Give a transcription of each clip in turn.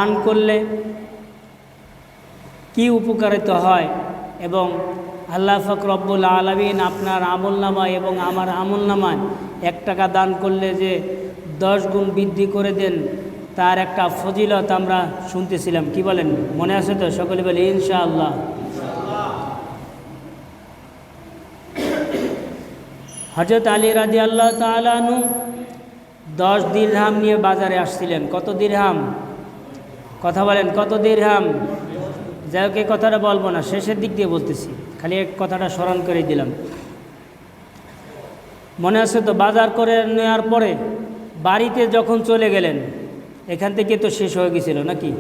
দান করলে কি উপকারিত হয় এবং আল্লাহ পাক রব্বুল আলামিন আপনার আমলনামায় এবং আমার আমলনামায় 1 টাকা দান করলে যে 10 গুণ বৃদ্ধি করে দেন, তার একটা ফজিলত আমরা শুনতেছিলাম। কি বলেন, মনে আছে তো? সকলে বলে ইনশাআল্লাহ। হযরত আলী রাদিয়াল্লাহু তাআলা আনহু 10 দিরহাম নিয়ে বাজারে আসছিলেন। কত দিরহাম? কথা বলেন, কত দিরহাম? যাই হোক, এই কথাটা বলবো না, শেষের দিক দিয়ে বলতেছি, খালি এক কথাটা স্মরণ করে দিলাম। মনে আছে তো? বাজার করে নেওয়ার পরে বাড়িতে যখন চলে গেলেন, এখান থেকে তো শেষ হয়ে গেছিল নাকি?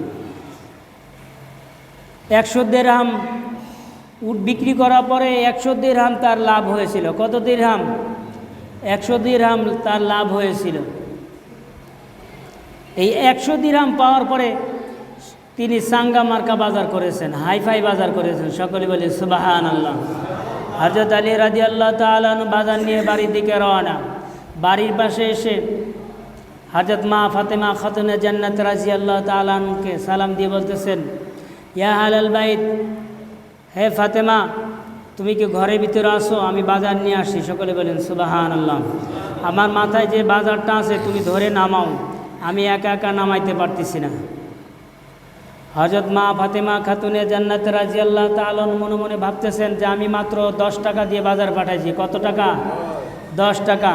100 দিরহাম উট বিক্রি করার পরে 100 দিরহাম তার লাভ হয়েছিল। কত দিরহাম? 100 দিরহাম তার লাভ হয়েছিল। এই 100 দিরহাম পাওয়ার পরে তিনি সাঙ্গা মার্কা বাজার করেছেন, হাইফাই বাজার করেছেন। সকলে বলে সুবহানাল্লাহ। হযরত আলী রাদিয়াল্লাহু তাআলা আনহু বাজার নিয়ে বাড়ির দিকে রওনা। বাড়ির পাশে এসে হযরত মা ফাতেমা খাতুনে জান্নাত রাদিয়াল্লাহু তাআলা আনহাকে সালাম দিয়ে বলতেছেন, ইয়া আহলাল বাইত, হে ফাতেমা, তুমি কি ঘরের ভিতরে আসো, আমি বাজার নিয়ে আসি। সকলে বলেন সুবহানাল্লাহ। আমার মাথায় যে বাজারটা আছে তুমি ধরে নামাও, আমি একা একা নামাইতে পারতেছি না। হযরত মা ফাতেমা খাতুনে জান্নাত রাদিয়াল্লাহু তাআলা মনে মনে ভাবতেছেন যে আমি মাত্র 10 টাকা দিয়ে বাজার পাঠাইছি। কত টাকা? 10 টাকা।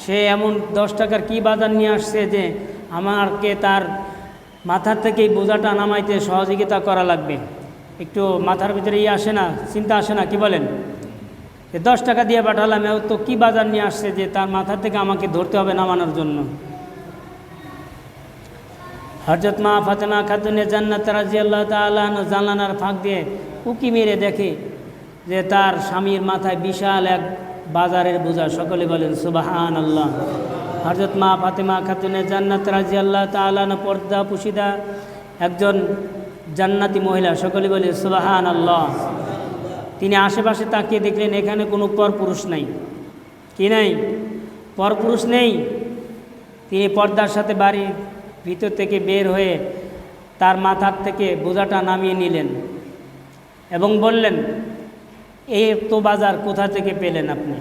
সে এমন 10 টাকার কি বাজার নিয়ে আসছে যে আমাকে তার মাথার থেকেই বোঝাটা নামাইতে সহযোগিতা করা লাগবে। একটু মাথার ভিতরে আসে না, চিন্তা আসে না? কি বলেন? 10 টাকা দিয়ে পাঠালাম, তো কি বাজার নিয়ে আসছে যে তার মাথা থেকে আমাকে ধরতে হবে নামানোর জন্য। হযরত মা ফাতেমা খাতুনে জান্নাত রাদিয়াল্লাহু তাআলা জানালার ফাঁক দিয়ে উকি মেরে দেখে যে তার স্বামীর মাথায় বিশাল এক বাজারের বোঝা। সকলে বলেন সুবহানাল্লাহ। হযরত মা ফাতেমা খাতুনে জান্নাত রাদিয়াল্লাহু তাআলা পর্দা পুশিদা একজন জান্নাতি মহিলা। সকলে বলে সুবহানাল্লাহ। তিনি আশেপাশে তাকিয়ে দেখলেন এখানে কোনো পরপুরুষ নাই। কি নাই? পরপুরুষ নেই। তিনি পর্দার সাথে বাড়ির ভিতর থেকে বের হয়ে তার মাথার থেকে বোঝাটা নামিয়ে নিলেন এবং বললেন, এই তো বাজার কোথা থেকে পেলেন আপনি?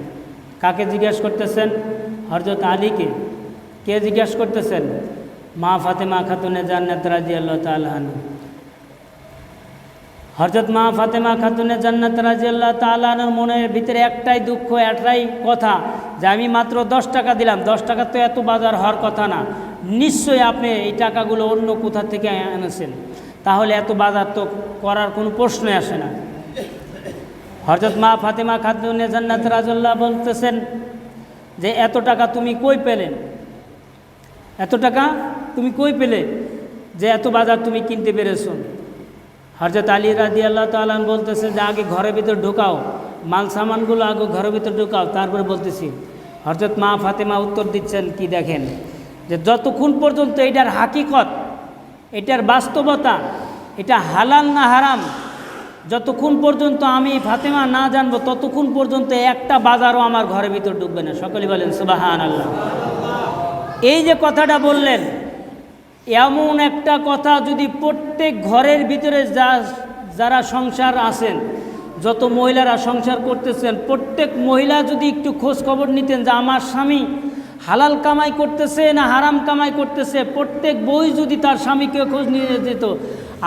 কাকে জিজ্ঞাসা করতেছেন? হযরত আলীকে। কে জিজ্ঞাসা করতেছেন? মা ফাতেমা খাতুনে জান্নাত রাদিয়াল্লাহু তাআলা আনহা। হযরত মা ফাতেমা খাতুনে জান্নাত রাদিয়াল্লাহু তাআলা আনহার মনের ভিতরে একটাই দুঃখ, একটাই কথা যে আমি মাত্র 10 টাকা দিলাম। 10 টাকা তো এত বাজার হওয়ার কথা না। নিশ্চয়ই আপনি এই টাকাগুলো অন্য কোথা থেকে এনেছেন, তাহলে এত বাজার তো করার কোনো প্রশ্নই আসে না। হযরত মা ফাতেমা খাতুনে জান্নাত রাদিয়াল্লাহু বলতেছেন যে এত টাকা তুমি কই পেলে? এত টাকা তুমি কই পেলে যে এত বাজার তুমি কিনতে পেরেছো? হযরত আলী রাদিয়াল্লাহু তাআলা বলতেছে যে আগে ঘরের ভিতর ঢোকাও, মাল সামানগুলো আগে ঘরের ভিতর ঢোকাও, তারপরে বলতেছি। হযরত মা ফাতেমা উত্তর দিচ্ছেন কি দেখেন, যে যতক্ষণ পর্যন্ত এটার হাকিকত, এটার বাস্তবতা, এটা হালাল না হারাম, যতক্ষণ পর্যন্ত আমি ফাতেমা না জানবো ততক্ষণ পর্যন্ত একটা বাজারও আমার ঘরের ভিতর ঢুকবে না। সকলে বলেন সুবহানাল্লাহ। এই যে কথাটা বললেন, এমন একটা কথা যদি প্রত্যেক ঘরের ভিতরে যারা সংসার আছেন, যত মহিলারা সংসার করতেছেন, প্রত্যেক মহিলা যদি একটু খোঁজ খবর নিতেন যে আমার স্বামী হালাল কামাই করতেছে না হারাম কামাই করতেছে, প্রত্যেক বউ যদি তার স্বামীকে খোঁজ নিয়ে যেত,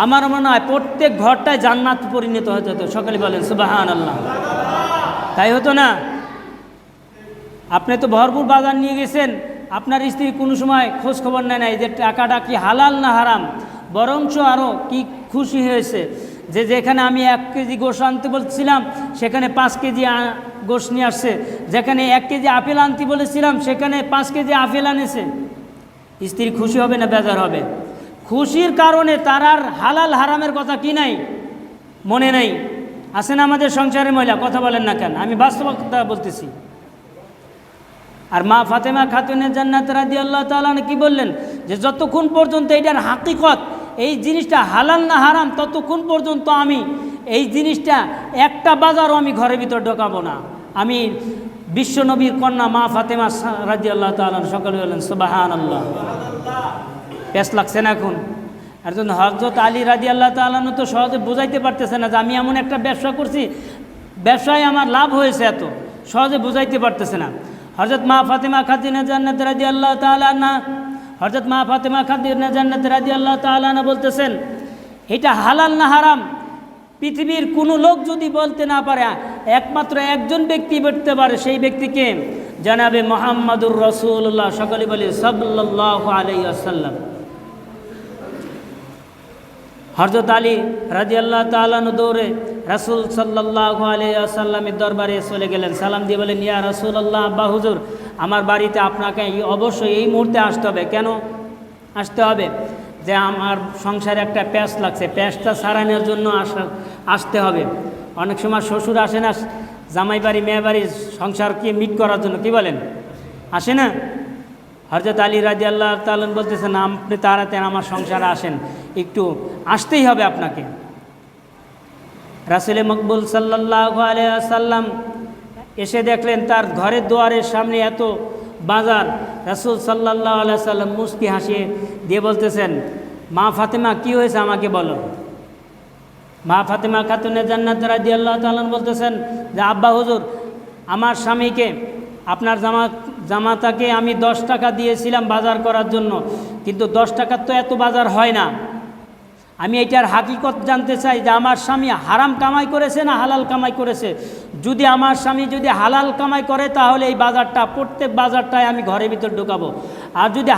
আমার মনে হয় প্রত্যেক ঘরটায় জান্নাত পরিণত হয়ে যেত। সকলে বলেন সুবহানাল্লাহ। তাই হতো না? আপনি তো ভরপুর বাজার নিয়ে গেছেন, আপনার স্ত্রী কোনো সময় খোঁজ খবর নেয় নাই যে টাকাটা কি হালাল না হারাম, বরঞ্চ আরও কি খুশি হয়েছে যে যেখানে আমি 1 কেজি গোশ আনতে বলছিলাম সেখানে 5 কেজি গোশ নিয়ে আসছে, যেখানে 1 কেজি আপেল আনতে বলেছিলাম সেখানে 5 কেজি আপেল আনেছে। স্ত্রী খুশি হবে না বেজার হবে? খুশির কারণে তার আর হালাল হারামের কথা কি নাই, মনে নাই। আছে না আমাদের সংসারের মহিলা? কথা বলেন না কেন? আমি বাস্তবতা বলতেছি। আর মা ফাতেমা খাতুনে জান্নাত রাদিয়াল্লাহু তাআলা কি বললেন, যে যতক্ষণ পর্যন্ত এটার হাকিকত, এই জিনিসটা হালাল না হারাম, ততক্ষণ পর্যন্ত আমি এই জিনিসটা একটা বাজারও আমি ঘরের ভিতর ঢোকাবো না। আমি বিশ্বনবীর কন্যা মা ফাতেমা রাদিয়াল্লাহু তাআলা। সকলে বলেন সুবহানাল্লাহ। পেশ লাগছে না এখন? একজন হযরত আলী রাদিয়াল্লাহু তাআলা আনহু তো সহজে বোঝাইতে পারতেছে না যে আমি এমন একটা ব্যবসা করছি, ব্যবসায় আমার লাভ হয়েছে, এত সহজে বোঝাইতে পারতেছে না। হযরত মা ফাতেমা খাতুনে জান্নাত রাদিয়াল্লাহু তাআলা আনহা, হযরত মা ফাতেমা খাতুনে জান্নাত রাদিয়াল্লাহু তাআলা আনহা বলতেছেন, এটা হালাল না হারাম পৃথিবীর কোনো লোক যদি বলতে না পারে, একমাত্র একজন ব্যক্তি বলতে পারে, সেই ব্যক্তিকে জানাবে মুহাম্মাদুর রাসূলুল্লাহ, সকলে বলে সাল্লাল্লাহু আলাইহি ওয়াসাল্লাম। হযরত আলী রাদিয়াল্লাহু তাআলা আনহু দৌড়ে রাসূল সাল্লাল্লাহু আলাইহি ওয়াসাল্লামের দরবারে চলে গেলেন, সালাম দিয়ে বলেন, ইয়া রাসূলুল্লাহ, আব্বা হুজুর, আমার বাড়িতে আপনাকে অবশ্যই এই মুহূর্তে আসতে হবে। কেন আসতে হবে? যে আমার সংসারে একটা প্যাঁচ লাগছে, প্যাঁচটা সারানোর জন্য আসতে হবে। অনেক সময় শ্বশুর আসে না জামাই বাড়ি মেয়ে বাড়ি সংসারকে মিট করার জন্য, কি বলেন, আসে না? হযরত আলী রাদিয়াল্লাহু তাআলা বলতেছেন, আপনি তাড়াতাড়ি আমার সংসারে আসেন, একটু আসতেই হবে আপনাকে। রাসূল মকবুল সাল্লাল্লাহু আলাইহি ওয়াসাল্লাম এসে দেখলেন তার ঘরের দুয়ারের সামনে এত বাজার। রাসূল সাল্লাল্লাহু আলাইহি ওয়াসাল্লাম মুস্কি হাসিয়ে দিয়ে বলতেছেন, মা ফাতেমা, কি হয়েছে আমাকে বলো। মা ফাতেমা খাতুনে জান্নাত রাদিয়াল্লাহু তাআলা বলতেছেন যে, আব্বা হুজুর, আমার স্বামীকে, আপনার জামাতাকে আমি 10 টাকা দিয়েছিলাম বাজার করার জন্য, কিন্তু 10 টাকার তো এত বাজার হয় না। আমি এটার হাকিকত জানতে চাই যে আমার স্বামী হারাম কামাই করেছে না হালাল কামাই করেছে। যদি আমার স্বামী যদি হালাল কামাই করে তাহলে এই বাজারটা, প্রত্যেক বাজারটায় আমি ঘরের ভিতর ঢুকাবো। আর যদি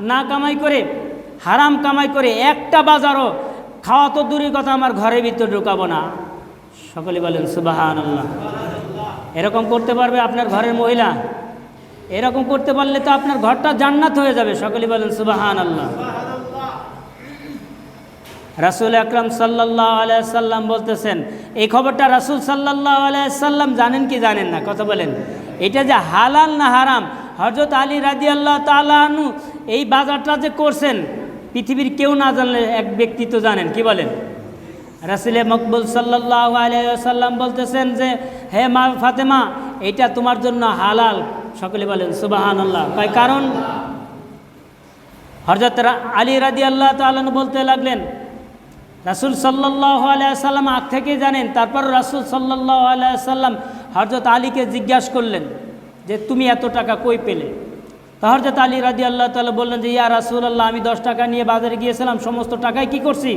না কামাই করে, হারাম কামাই করে একটা বাজারও, খাওয়া তো দূরের কথা, আমার ঘরের ভিতর ঢুকাবো না। সকলে বলেন সুবহানাল্লাহ। এরকম করতে পারবে আপনার ঘরের মহিলা? এরকম করতে পারলে তো আপনার ঘরটা জান্নাত হয়ে যাবে। সকলে বলেন সুবহানাল্লাহ। রাসূল আকরাম সাল্লাল্লাহু আলাইহি ওয়াসাল্লাম বলতেছেন, এই খবরটা রাসূল সাল্লাল্লাহু আলাইহি ওয়াসাল্লাম জানেন কি জানেন না? কথা বলেন। এটা যে হালাল না হারাম, হযরত আলী রাদিয়াল্লাহু তাআলা আনহু এই বাজারটা যে করছেন, পৃথিবীর কেউ না জানলে এক ব্যক্তি তো জানেন, কি বলেন? রাসূল মকবুল সাল্লাল্লাহু আলাইহি ওয়াসাল্লাম বলতেছেন যে, হে মা ফাতেমা, এটা তোমার জন্য হালাল। সকলে বলেন সুবহানাল্লাহ। তাই কারণ হযরত আলী রাদিয়াল্লাহু তাআলা আনহু বলতে লাগলেন, রাসূল সাল্লাল্লাহু আলাইহি ওয়াসাল্লাম আগ থেকে জানেন। তারপর রাসূল সাল্লাল্লাহু আলাইহি ওয়াসাল্লাম হযরত আলীকে জিজ্ঞাসা করলেন যে, তুমি এত টাকা কই পেলে? তা হযরত আলী রাদিয়াল্লাহু তাআলা বললেন যে, ইয়া রাসূলুল্লাহ, আমি 10 টাকা নিয়ে বাজারে গিয়েছিলাম, সমস্ত টাকায় কি করছি,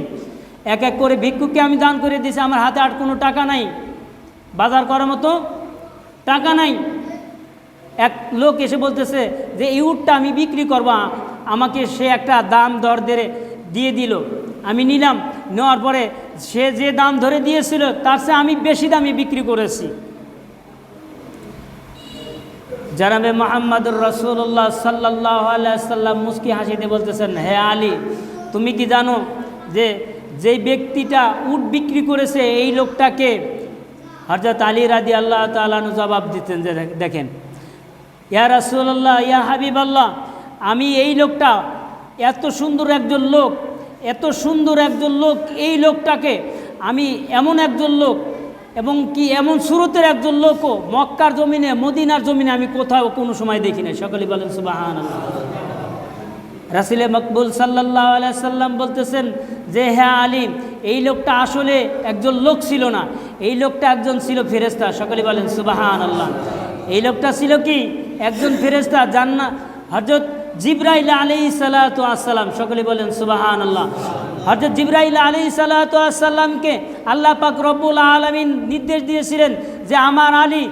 এক এক করে ভিক্ষুককে আমি দান করে দিয়েছি, আমার হাতে আর কোনো টাকা নাই, বাজার করার মতো টাকা নাই। এক লোক এসে বলতেছে যে, এই উটটা আমি বিক্রি করবো, আমাকে সে একটা দাম দর দিয়ে দিল, আমি নিলাম, নেওয়ার পরে সে যে দাম ধরে দিয়েছিল তার চেয়ে আমি বেশি দামে বিক্রি করেছি। জনাবে মুহাম্মদুর রাসূলুল্লাহ সাল্লাল্লাহু আলাইহি ওয়াসাল্লাম মুস্কি হাসিতে বলতেছেন, হে আলী, তুমি কি জানো যে যেই ব্যক্তিটা উট বিক্রি করেছে এই লোকটাকে? হযরত আলী রাদিয়াল্লাহু তাআলা আনহু জবাব দিতেন যে, দেখেন, ইয়া রাসূলুল্লাহ, ইয়া হাবিবাল্লাহ, আমি এই লোকটা, এত সুন্দর একজন লোক, এত সুন্দর একজন লোক, এই লোকটাকে আমি এমন একজন লোক, এবং কি এমন সুরতের একজন লোকও মক্কার জমিনে, মদিনার জমিনে আমি কোথাও কোনো সময় দেখি নাই। সকলে বলেন সুবহানাল্লাহ। রাসূল মকবুল সাল্লাল্লাহু আলাইহি ওয়াসাল্লাম বলতেছেন যে, হ্যাঁ আলী, এই লোকটা আসলে একজন লোক ছিল না, এই লোকটা একজন ছিল ফেরেশতা। সকলে বলেন সুবহানাল্লাহ। এই লোকটা ছিল কি? একজন ফেরেশতা, জান্নাত হযরত জিবরাইল আলাইহিস সালাতু ওয়াস সালাম। সকলে বলেন সুবহানাল্লাহ। হযরত জিবরাইল আলাইহিস সালাতু ওয়াস সালামকে আল্লাহ পাক রব্বুল আলামিন নির্দেশ দিয়েছিলেন যে, আমার আলী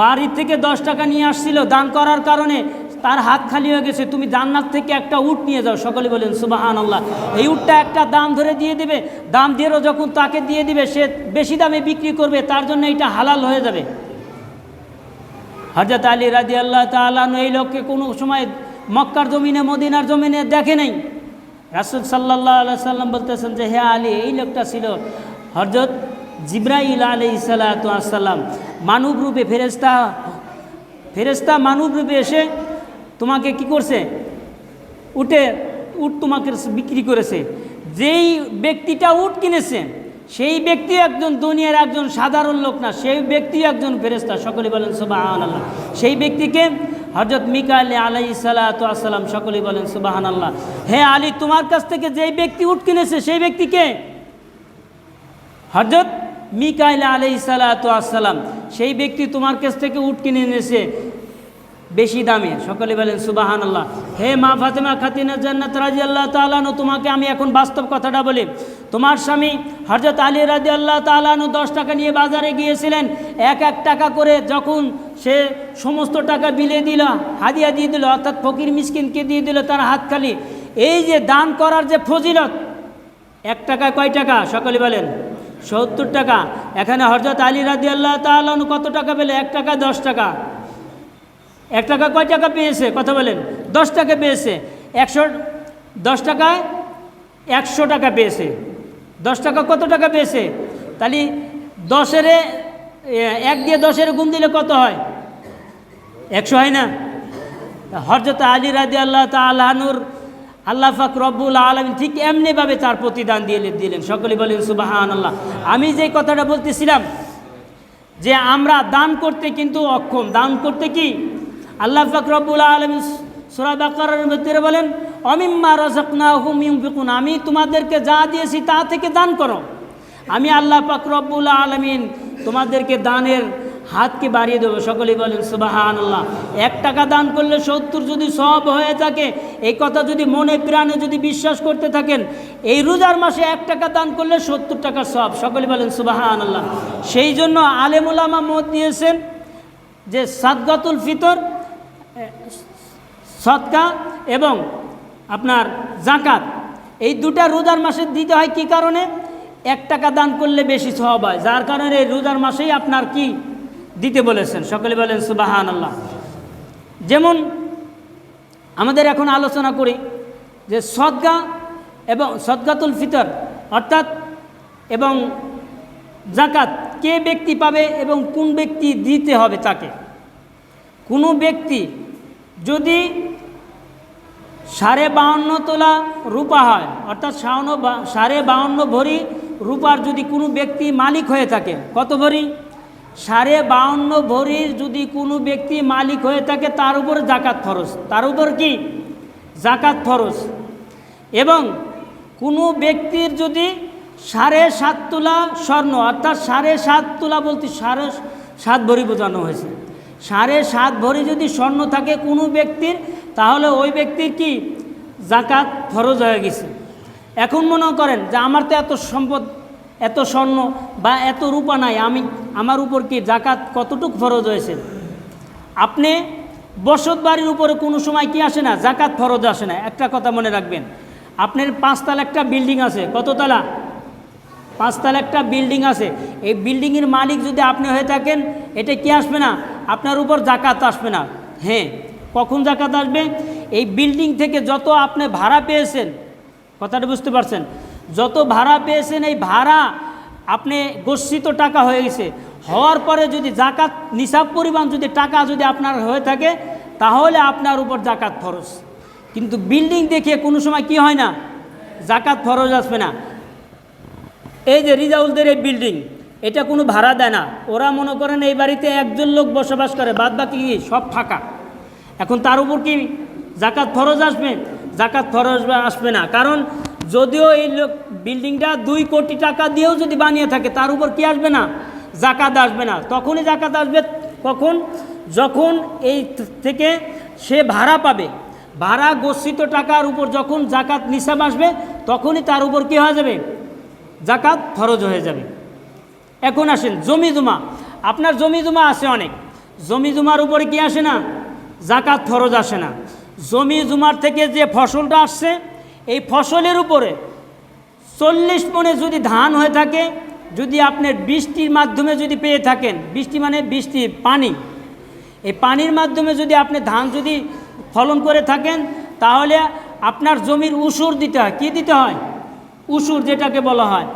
বাড়ি থেকে 10 টাকা নিয়ে আসছিল, দান করার কারণে তার হাত খালি হয়ে গেছে, তুমি জান্নাত থেকে একটা উট নিয়ে যাও। সকলে বলেন সুবহানাল্লাহ। এই উটটা একটা দাম ধরে দিয়ে দিবে, দাম দিয়েও যখন তাকে দিয়ে দিবে, সে বেশি দামে বিক্রি করবে, তার জন্য এটা হালাল হয়ে যাবে। হযরত আলী রাদিয়াল্লাহু তাআলা আনহু এই লোককে কোনো সময় মক্কার জমিনে, মদিনার জমিনে দেখে নাই। রাসূল সাল্লাল্লাহু আলাইহি সাল্লাম বলতেছেন যে, হে আলী, এই লোকটা ছিল হযরত জিবরাইল আলাইহিস সালাতু ওয়াস সালাম, মানব রূপে ফেরেশতা মানব রূপে এসে তোমাকে কি করছে? উট তোমাকে বিক্রি করেছে। যেই ব্যক্তিটা উট কিনেছে সেই ব্যক্তি একজন দুনিয়ার একজন সাধারণ লোক না, সেই ব্যক্তি একজন ফেরেশতা। সকলে বলেন সুবহানাল্লাহ। সেই ব্যক্তিকে হযরত মিকাইল আলাইহিস সালাতু ওয়াস সালাম। সকলে বলেন সুবহানাল্লাহ। হে আলী, তোমার কাছ থেকে যেই ব্যক্তি উট কিনেছে সেই ব্যক্তিকে হযরত মিকাইল আলাইহিস সালাতু ওয়াস সালাম। সেই ব্যক্তি তোমার কাছ থেকে উট কিনে এনেছে বেশি দামে। সকলে বলেন সুবহানাল্লাহ। হে মা ফাতেমা খাতুনে জান্নাত রাদিয়াল্লাহু তাআলা আনহা, তোমাকে আমি এখন বাস্তব কথাটা বলি। তোমার স্বামী হযরত আলী রাদিয়াল্লাহু তাআলা আনহু 10 টাকা নিয়ে বাজারে গিয়েছিলেন। এক টাকা করে যখন সে সমস্ত টাকা বিলে দিল, হাদিয়া দিয়ে দিল, অর্থাৎ ফকির মিসকিনকে দিয়ে দিল তার হাত খালি। এই যে দান করার যে ফজিলত, 1 টাকা কয় টাকা? সকলে বলেন 70 টাকা। এখানে হযরত আলী রাদিয়াল্লাহু তাআলা আনহু কত টাকা পেলে? 1 টাকা 10 টাকা। 1 টাকা কয় টাকা পেয়েছে? কথা বলেন। 10 টাকা পেয়েছে। 10 টাকায় 100 টাকা পেয়েছে। 10 টাকা কত টাকা পেয়েছে? তাহলে 1 দিয়ে 10 গুণ দিলে কত হয়? 100 হয় না? হযরত আলী রাদিয়াল্লাহু তাআলা আনহুর আল্লাহ পাক রব্বুল আলামিন ঠিক এমনিভাবে তার প্রতিদান দিলেন। সকলে বলেন সুবহানাল্লাহ। আমি যে কথাটা বলতেছিলাম যে আমরা দান করতে কিন্তু অক্ষম। দান করতে কি আল্লাহ পাক রব্বুল আলামিন সূরা বাকারার মধ্যে বলেন, অমিম্মা রাযাকনাহুম ইউনফিকুন, আমি তোমাদেরকে যা দিয়েছি তা থেকে দান করো। আমি আল্লাহ পাক রব্বুল আলামিন তোমাদেরকে দানের হাতকে বাড়িয়ে দেবো। সকলেই বলেন সুবহানাল্লাহ। 1 টাকা দান করলে 70 যদি সওয়াব হয়ে থাকে, এই কথা যদি মনে প্রাণে যদি বিশ্বাস করতে থাকেন, এই রোজার মাসে 1 টাকা দান করলে 70 টাকার সওয়াব। সকলেই বলেন সুবহানাল্লাহ। সেই জন্য আলেম উলামা মত দিয়েছেন যে সাদকাতুল ফিতর, সদকা এবং আপনার যাকাত, এই দুটা রোজার মাসে দিতে হয়। কি কারণে? 1 টাকা দান করলে বেশি সওয়াব হয়, যার কারণে এই রোজার মাসেই আপনার কি দিতে বলেছেন। সকলে বলেন সুবহানাল্লাহ। যেমন আমাদের এখন আলোচনা করি যে সদকা এবং সদকাতুল ফিতর অর্থাৎ এবং যাকাত কে ব্যক্তি পাবে এবং কোন ব্যক্তি দিতে হবে তাকে। কোনো ব্যক্তি যদি 52.5 তোলা রূপা হয়, অর্থাৎ 52.5 ভরি রূপার যদি কোনো ব্যক্তি মালিক হয়ে থাকে, কত ভরি? 52.5 ভরির যদি কোনো ব্যক্তি মালিক হয়ে থাকে, তার উপর যাকাত ফরজ। তার উপর কি? যাকাত ফরজ। এবং কোনো ব্যক্তির যদি 7.5 তোলা স্বর্ণ, অর্থাৎ 7.5 তোলা বলতে 7.5 ভরি বোঝানো হয়েছে। 7.5 ভরি যদি স্বর্ণ থাকে কোনো ব্যক্তির, তাহলে ওই ব্যক্তির কি যাকাত ফরজ হয়ে গেছে। এখন মনে করেন যে আমার তো এত সম্পদ, এত স্বর্ণ বা এত রূপা নাই, আমার উপর কি যাকাত কতটুক ফরজ হয়েছে? আপনি বসত বাড়ির উপরে কোনো সময় কি আসে না? যাকাত ফরজ আসে না। একটা কথা মনে রাখবেন, আপনার 5 তলা একটা বিল্ডিং আছে। কত তলা? 5 তলা একটা বিল্ডিং আছে। এই বিল্ডিংয়ের মালিক যদি আপনি হয়ে থাকেন, এটা কি আসবে না? আপনার উপর যাকাত আসবে না। হ্যাঁ, কখন যাকাত আসবে? এই বিল্ডিং থেকে যত আপনি ভাড়া পেয়েছেন, কথাটা বুঝতে পারছেন? যত ভাড়া পেয়েছেন, এই ভাড়া আপনি গচ্ছিত টাকা হয়ে গেছে, হওয়ার পরে যদি যাকাত নিসাব পরিমাণ যদি টাকা যদি আপনার হয়ে থাকে, তাহলে আপনার উপর যাকাত ফরজ। কিন্তু বিল্ডিং দেখে কোনো সময় কি হয় না? যাকাত ফরজ আসবে না। এই যে রিজাউলদের এই বিল্ডিং, এটা কোনো ভাড়া দেয় না। ওরা মনে করেন এই বাড়িতে একজন লোক বসবাস করে, বাদ বাকি সব ফাঁকা। এখন তার উপর কি যাকাত ফরজ আসবে? যাকাত ফরজ আসবে না। কারণ যদিও এই বিল্ডিংটা 2 কোটি টাকা দিয়েও যদি বানিয়ে থাকে, তার উপর কি আসবে না? যাকাত আসবে না। তখনই যাকাত আসবে কখন? যখন এই থেকে সে ভাড়া পাবে, ভাড়া গচ্ছিত টাকার উপর যখন যাকাত নিসাব আসবে, তখনই তার উপর কী হয়ে যাবে? যাকাত ফরজ হয়ে যাবে। এখন আসেন জমি জমা। আপনার জমি জমা আছে অনেক, জমি জমার উপরে কি আসে না? যাকাত ফরজ আসে না। জমি জমার থেকে যে ফসলটা আসছে, এই ফসলের উপরে 40 মণে যদি ধান হয়ে থাকে, যদি আপনার বৃষ্টির মাধ্যমে যদি পেয়ে থাকেন, বৃষ্টি মানে বৃষ্টি পানি, এই পানির মাধ্যমে যদি আপনি ধান যদি ফলন করে থাকেন, তাহলে আপনার জমির উসুর দিতে হয়। কি দিতে হয়? উসুর, যেটাকে বলা হয়।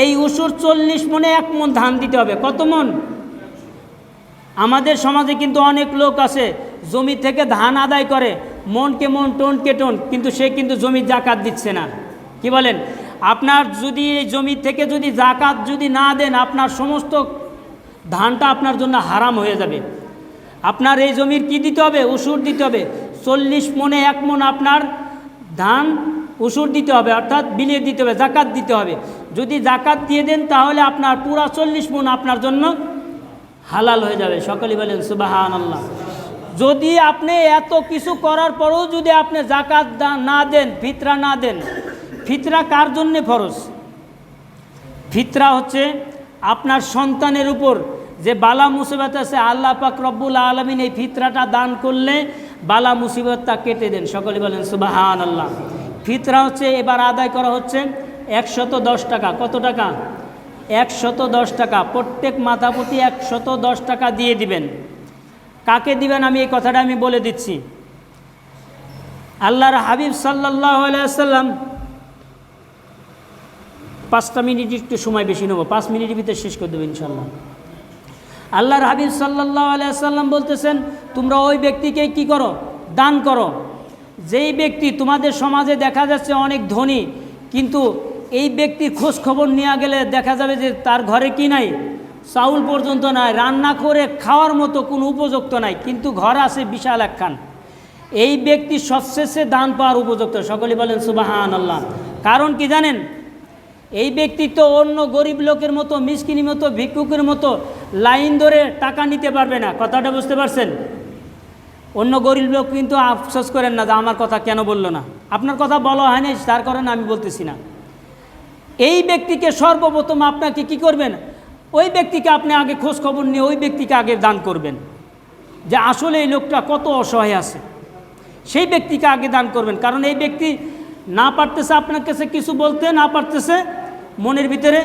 এই উসুর 40 মণে 1 মণ ধান দিতে হবে। কত মণ? আমাদের সমাজে কিন্তু অনেক লোক আছে জমি থেকে ধান আদায় করে, মনকে মন টনকে টন, কিন্তু সে কিন্তু জমির যাকাত দিচ্ছে না। কি বলেন? আপনার যদি এই জমি থেকে যদি জাকাত যদি না দেন, আপনার সমস্ত ধানটা আপনার জন্য হারাম হয়ে যাবে। আপনার এই জমির কি দিতে হবে? উসুর দিতে হবে। 40 মণে 1 মণ আপনার ধান উসুর দিতে হবে, অর্থাৎ বিলিয়ে দিতে হবে, জাকাত দিতে হবে। যদি জাকাত দিয়ে দেন তাহলে আপনার পুরা 40 মণ আপনার জন্য হালাল হয়ে যাবে। সকলেই বলেন সুবহানাল্লাহ। যদি আপনি এত কিছু করার পরেও যদি আপনি জাকাত না দেন, ফিতরা না দেন, ফিতরা কার জন্যে ফরজ? ফিতরা হচ্ছে আপনার সন্তানের উপর যে বালা মুসিবত আছে, আল্লাহ পাক রব্বুল আলামিন এই ফিতরাটা দান করলে বালা মুসিবতটা কেটে দেন। সকলে বলেন সুবহানাল্লাহ। ফিতরা হচ্ছে এবার আদায় করা হচ্ছে 110 টাকা। কত টাকা? 110 টাকা। প্রত্যেক মাথা প্রতি 110 টাকা দিয়ে দিবেন। কাকে দিবেন আমি এই কথাটা আমি বলে দিচ্ছি। আল্লাহর হাবিব সাল্লাল্লাহু আলাইহি ওয়াসাল্লাম, 5টা মিনিট একটু সময় বেশি নেব, 5 মিনিটের ভিতরে শেষ করে দেবো ইনশাল্লাহ। আল্লাহর হাবিব সাল্লাল্লাহু আলাইহি ওয়াসাল্লাম বলতেছেন, তোমরা ওই ব্যক্তিকে কি করো? দান করো। যেই ব্যক্তি তোমাদের সমাজে দেখা যাচ্ছে অনেক ধনী, কিন্তু এই ব্যক্তির খোঁজ খবর নেওয়া গেলে দেখা যাবে যে তার ঘরে কি নাই? চাউল পর্যন্ত নাই, রান্না করে খাওয়ার মতো কোনো উপযুক্ত নাই, কিন্তু ঘর আছে বিশাল একখান। এই ব্যক্তি সবশেষে দান পাওয়ার উপযুক্ত। সকলে বলেন সুবহানাল্লাহ। কারণ কি জানেন? এই ব্যক্তি তো অন্য গরিব লোকের মতো, মিসকিনের মতো, ভিক্ষুকের মতো লাইন ধরে টাকা নিতে পারবে না। কথাটা বুঝতে পারছেন? অন্য গরিব লোক কিন্তু আফসোস করেন না যে আমার কথা কেন বললো না। আপনার কথা বলা হয়নি, তার কারণে আমি বলতেছি না। এই ব্যক্তিকে সর্বপ্রথম আপনাকে কি করবেন? ওই ব্যক্তিকে আপনি আগে খোঁজ খবর নিয়ে ওই ব্যক্তিকে আগে দান করবেন, যে আসলে এই লোকটা কত অসহায় আছে, সেই ব্যক্তিকে আগে দান করবেন। কারণ এই ব্যক্তি না পারতেছে আপনার কাছে কিছু বলতে, না পারতেছে মনের ভিতরে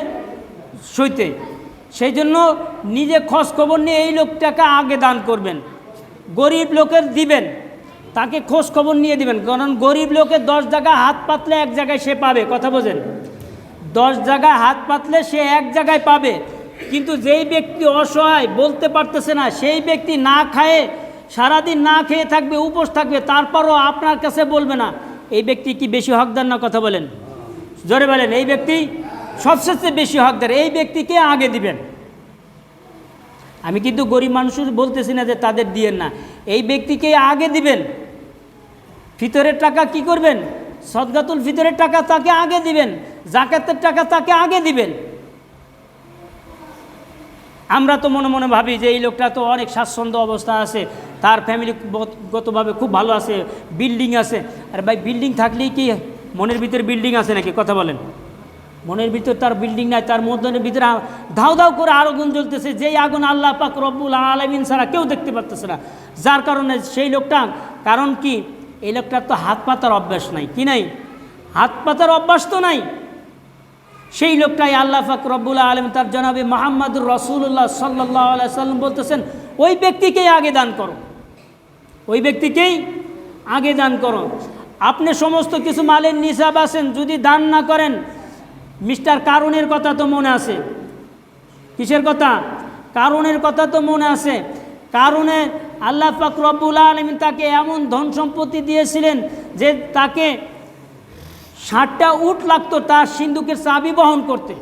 সইতে, সেই জন্য নিজে খোঁজ খবর নিয়ে এই লোকটাকে আগে দান করবেন। গরিব লোকের দিবেন, তাকে খোঁজ খবর নিয়ে দিবেন। কারণ গরিব লোকের 10 জায়গায় হাত পাতলে এক জায়গায় সে পাবে। কথা বোঝেন? 10 জায়গায় হাত পাতলে সে এক জায়গায় পাবে। কিন্তু যেই ব্যক্তি অসহায়, বলতে পারতেছে না, সেই ব্যক্তি না খায়ে সারাদিন না খেয়ে থাকবে, উপোস থাকবে, তারপরও আপনার কাছে বলবে না, এই ব্যক্তি কি বেশি হকদার না? কথা বলেন, জোরে বলেন। এই ব্যক্তি সবচেয়ে বেশি হকদার, এই ব্যক্তিকে আগে দিবেন। আমি কিন্তু গরিব মানুষের বলতেছি না যে তাদের দিয়েন না, এই ব্যক্তিকে আগে দিবেন। ফিতরের টাকা কি করবেন? সদকাতুল ফিতরের টাকা তাকে আগে দিবেন, জাকাতের টাকা তাকে আগে দিবেন। আমরা তো মনে মনে ভাবি যে এই লোকটা তো অনেক স্বাচ্ছন্দ্য অবস্থা আছে, তার ফ্যামিলিগতভাবে খুব ভালো আছে, বিল্ডিং আছে। আর ভাই, বিল্ডিং থাকলেই কি মনের ভিতরে বিল্ডিং আছে নাকি? কথা বলেন। মনের ভিতর তার বিল্ডিং নাই, তার মনের ভিতরে ধাউ ধাউ করে আগুন জ্বলতেছে, যেই আগুন আল্লাহ পাক রব্বুল আলামিন ছাড়া কেউ দেখতে পারতেছে না। যার কারণে সেই লোকটা, কারণ কি, এই লোকটার তো হাত পাতার অভ্যাস নাই। কি নাই? হাত পাতার অভ্যাস তো নাই। সেই লোকটাই আল্লাহ পাক রব্বুল আলামিন তার জনাবে মুহাম্মদুর রাসূলুল্লাহ সাল্লাল্লাহু আলাইহি সাল্লাম বলতেছেন, ওই ব্যক্তিকেই আগে দান করো, ওই ব্যক্তিকেই আগে দান করো। আপনি সমস্ত কিছু মালের নিসাব আছেন, যদি দান না করেন, মিস্টার কারুনের কথা তো মনে আছে। কিসের কথা? কারুনের কথা তো মনে আছে। কারুনে আল্লাহ পাক রব্বুল আলামিন তাকে এমন ধন সম্পত্তি দিয়েছিলেন যে তাকে 60টা উট লাগতো তার সিন্ধুকের চাবি বহন করতে।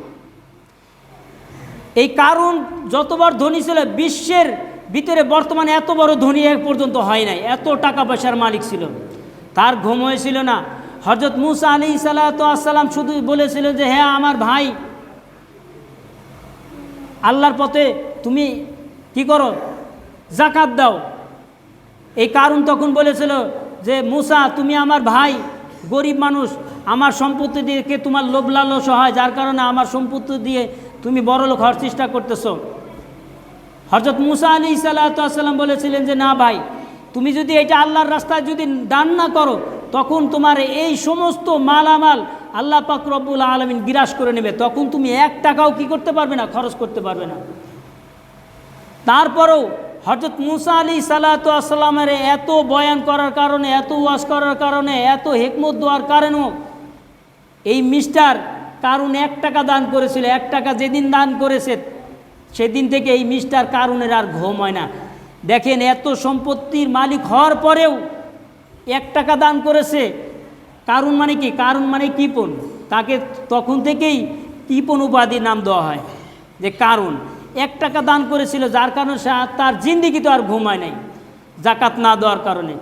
এই কারুন যতবার ধনী ছিল, বিশ্বের ভিতরে বর্তমানে এত বড় ধনী এক পর্যন্ত হয় নাই, এত টাকা পয়সার মালিক ছিল। তার ঘুম হয়েছিল না। হযরত মূসা আলাইহিস সালাতু ওয়াস সালাম শুধু বলেছিল যে, হ্যাঁ আমার ভাই, আল্লাহর পথে তুমি কি করো? জাকাত দাও। এই কারুন তখন বলেছিল যে, মূসা তুমি আমার ভাই, গরিব মানুষ, আমার সম্পত্তি দিয়ে তোমার লোভ লালস হয়, যার কারণে আমার সম্পত্তি দিয়ে তুমি বড়লোক হওয়ার চেষ্টা করতেছো। হযরত মূসা আলাইহিস সালাতু ওয়াস সালাম বলেছিলেন যে, না ভাই, তুমি যদি এটা আল্লাহর রাস্তায় যদি দান না করো, তখন তোমার এই সমস্ত মালামাল আল্লাহ পাক রব্বুল আলামিন বিরাস করে নেবে, তখন তুমি 1 টাকাও কি করতে পারবে না? খরচ করতে পারবে না। তারপরেও হযরত মূসা আলাইহিস সালাতু ওয়াস সালামের এত বয়ান করার কারণে, এত ওয়াজ করার কারণে, এত হিকমত দেওয়ার কারণেও এই মিস্টার কারুন 1 টাকা দান করেছিল। 1 টাকা যেদিন দান করেছে সেদিন থেকে এই মিস্টার কারুনের আর ঘুম হয় না। দেখেন, এত সম্পত্তির মালিক হওয়ার পরেও 1 টাকা দান করেছে। কারুন মানে কি? কারুন মানে কিপন। তাকে তখন থেকেই কৃপণ উপাধির নাম দেওয়া হয়, যে কারণ 1 টাকা দান করেছিল, যার কারণে সে তার জিন্দিগিতে আর ঘুমায় নাই জাকাত না দেওয়ার কারণে।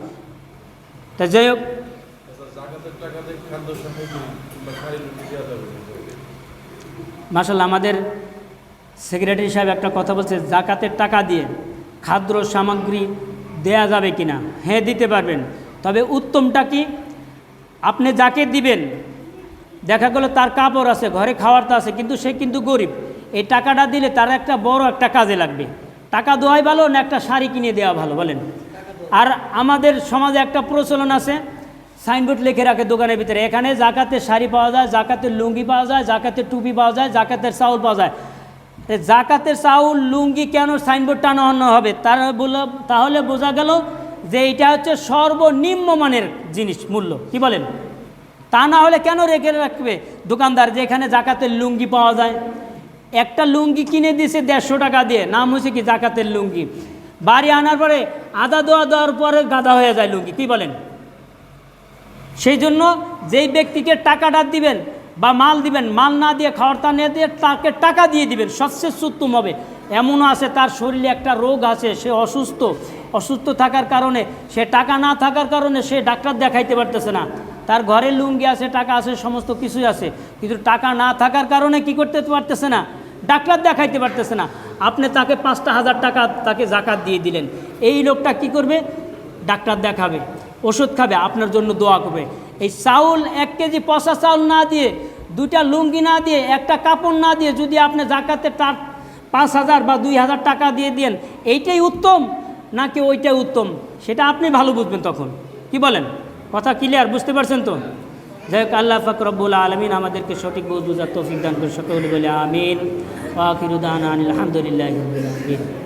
তা যাই হোক, মাশাআল্লাহ আমাদের সেক্রেটারি সাহেব একটা কথা বলছে, জাকাতের টাকা দিয়ে খাদ্য সামগ্রী দেয়া যাবে কিনা? হ্যাঁ, দিতে পারবেন, তবে উত্তমটা কি, আপনি যাকে দিবেন দেখা গেল তার কাপড় আছে, ঘরে খাওয়ার তো আছে, কিন্তু সে কিন্তু গরিব, এই টাকাটা দিলে তার একটা বড় একটা কাজে লাগবে। টাকা দেওয়াই ভালো না একটা শাড়ি কিনে দেওয়া ভালো বলেন? আর আমাদের সমাজে একটা প্রচলন আছে, সাইনবোর্ড লিখে রাখে দোকানের ভিতরে, এখানে জাকাতের শাড়ি পাওয়া যায়, জাকাতের লুঙ্গি পাওয়া যায়, জাকাতের টুপি পাওয়া যায়, জাকাতের চাউল পাওয়া যায়। জাকাতের চাউল লুঙ্গি কেন সাইনবোর্ড টানানো হবে? তাহলে বোঝা গেল যে এটা হচ্ছে সর্বনিম্ন মানের জিনিস, মূল্য, কি বলেন? তা না হলে কেন রেখে রাখবে দোকানদার যে এখানে জাকাতের লুঙ্গি পাওয়া যায়? একটা লুঙ্গি কিনে দিয়েছে 150 টাকা দিয়ে, নাম হচ্ছে কি জাকাতের লুঙ্গি। বাড়ি আনার পরে আদা দেওয়ার পরে গাদা হয়ে যায় লুঙ্গি, কি বলেন? সেই জন্য যেই ব্যক্তিকে টাকাটা দিবেন বা মাল দিবেন, মাল না দিয়ে খাওয়ার তা না দিয়ে তাকে টাকা দিয়ে দিবেন, সবচেয়ে উত্তম হবে। এমনও আছে তার শরীরে একটা রোগ আছে, সে অসুস্থ থাকার কারণে, সে টাকা না থাকার কারণে সে ডাক্তার দেখাইতে পারতেছে না, তার ঘরে লুঙ্গি আছে, টাকা আছে, সমস্ত কিছুই আছে, কিন্তু টাকা না থাকার কারণে কি করতে পারতেছে না, ডাক্তার দেখাইতে পারতেছে না। আপনি তাকে 5,000 টাকা তাকে জাকাত দিয়ে দিলেন, এই লোকটা কি করবে? ডাক্তার দেখাবে, ওষুধ খাবে, আপনার জন্য দোয়া করবে। এই চাউল 1 কেজি পচা চাউল না দিয়ে, 2টা লুঙ্গি না দিয়ে, একটা কাপড় না দিয়ে যদি আপনি জাকাতে 5,000 বা 2,000 টাকা দিয়ে দেন, এইটাই উত্তম নাকি ওইটাই উত্তম, সেটা আপনি ভালো বুঝবেন তখন, কি বলেন? কথা ক্লিয়ার, বুঝতে পারছেন তো? যাই হোক, আল্লাহ পাক রব্বুল আলামিন আমাদেরকে সঠিক বুঝার তৌফিক দান করে, সকলে বলে আমিন। ওয়া আখিরু দাওয়ানা আলহামদুলিল্লাহি রাব্বিল আলামিন।